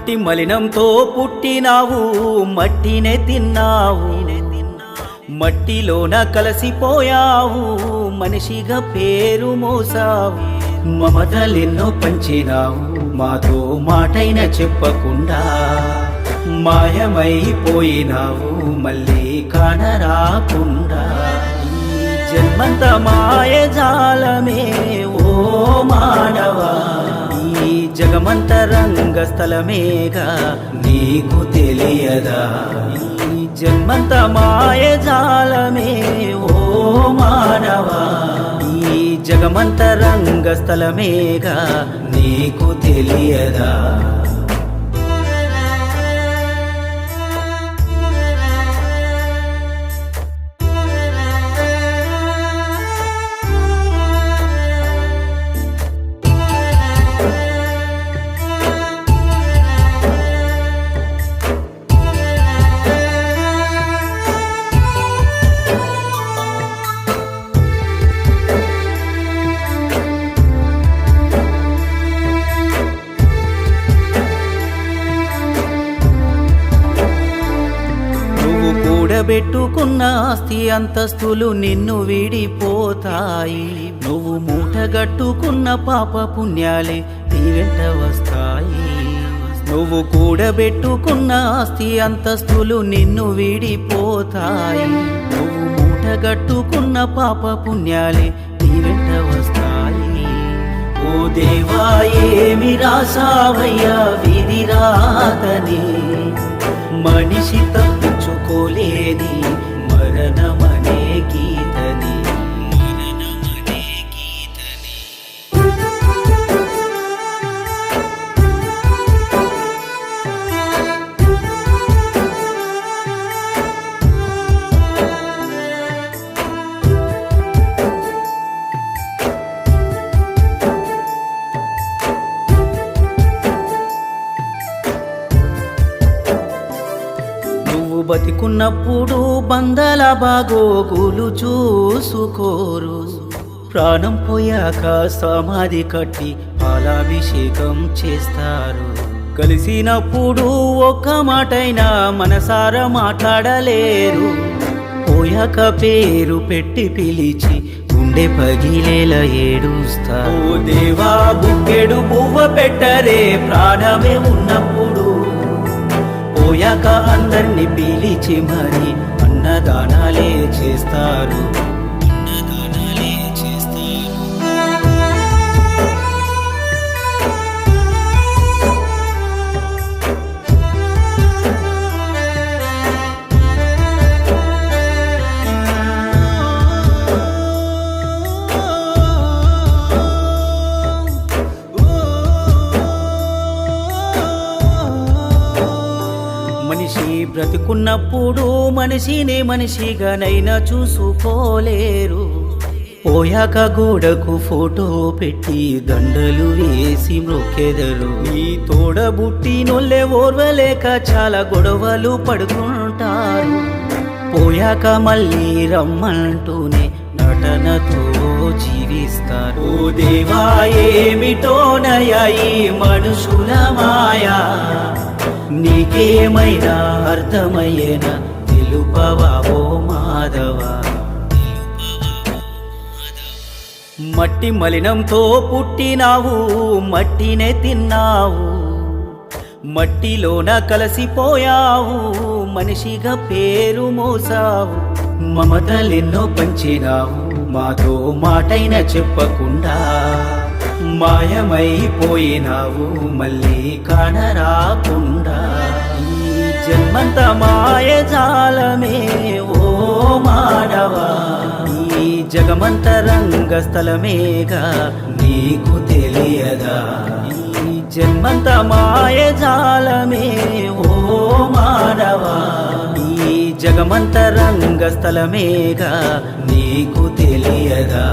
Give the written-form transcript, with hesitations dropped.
మట్టి మలినంతో పుట్టినావు, మట్టినే తిన్నావు, మట్టిలోన కలిసిపోయావు, మనిషిగా పేరు మోసావు. మమతలెన్నో పంచినావు, మాతో మాటైన చెప్పకుండా మాయమైపోయినావు, మళ్ళీ కానరాకుండా. జన్మంత మాయజాలమే ఓ మానవా, ఈ జగమంత రంగస్థలమేగా నీకు తెలియదా. ఈ జన్మంత మాయజాలమే ఓ మానవా, ఈ జగమంత రంగస్థలమేగా నీకు తెలియదా. కూడబెట్టుకున్న ఆస్తి అంతస్తులు నిన్ను వీడిపోతాయి, నువ్వు మూటగట్టుకున్న పాప పుణ్యాలే నీ వెంట వస్తాయి. నువ్వు కూడబెట్టుకున్న ఆస్తి అంతస్తులు నిన్ను వీడిపోతాయి, నువ్వు మూటగట్టుకున్న పాప పుణ్యాలే నీ వెంట వస్తాయి. ఓ దేవా ఏమి రాసావయ్యా విధి రాతని, మనిషి తప్పించుకోలేని మరణమనే గీతని. బతికున్నప్పుడు బందల బాగోగులు చూసుకోరు, ప్రాణం పోయాక సమాధి కట్టి పాలాభిషేకం చేస్తారు. కలిసినప్పుడు ఒక్క మాటైనా మనసారా మాట్లాడలేరు, పోయాక పేరు పెట్టి పిలిచి గుండె పగిలేలా ఏడుస్తారు. ఓ దేవా బుక్కెడు పువ్వ పెట్టరే ప్రాణమే ఉన్నప్పుడు, పోయాక అందర్ని పిలిచి మరి అన్నదానాలే చేస్తారు. మనిషి బ్రతుకున్నప్పుడు మనిషిని మనిషిగానైనా చూసుకోలేరు, పోయాక గోడకు ఫోటో పెట్టి దండలు వేసి మొక్కెదరు. ఈ తోడబుట్టినోళ్ళే ఓర్వలేక చాలా గొడవలు పడుకుంటారు, పోయాక మళ్ళీ రమ్మంటూనే నటనతో జీవిస్తారు. ఓ దేవా ఏమిటోనయా ఈ మనుషుల మాయా, నీకేమైనా అర్థమయ్యేనా తెలుపవా ఓ మాధవా. మట్టి మలినంతో పుట్టినావు, మట్టినే తిన్నావు, మట్టిలోన కలిసిపోయావు, మనిషిగా పేరు మోసావు. మమతలెన్నో పంచినావు, మాతో మాటైన చెప్పకుండా మాయమైపోయినావు, మళ్ళీ కానరాకుండా. ఈ జన్మంత మాయజాలమే ఓ మానవా, ఈ జగమంత రంగస్థలమేగా నీకు తెలియదా. ఈ జన్మంత మాయజాలమే ఓ మానవా, ఈ జగమంత రంగస్థలమేగా నీకు తెలియదా.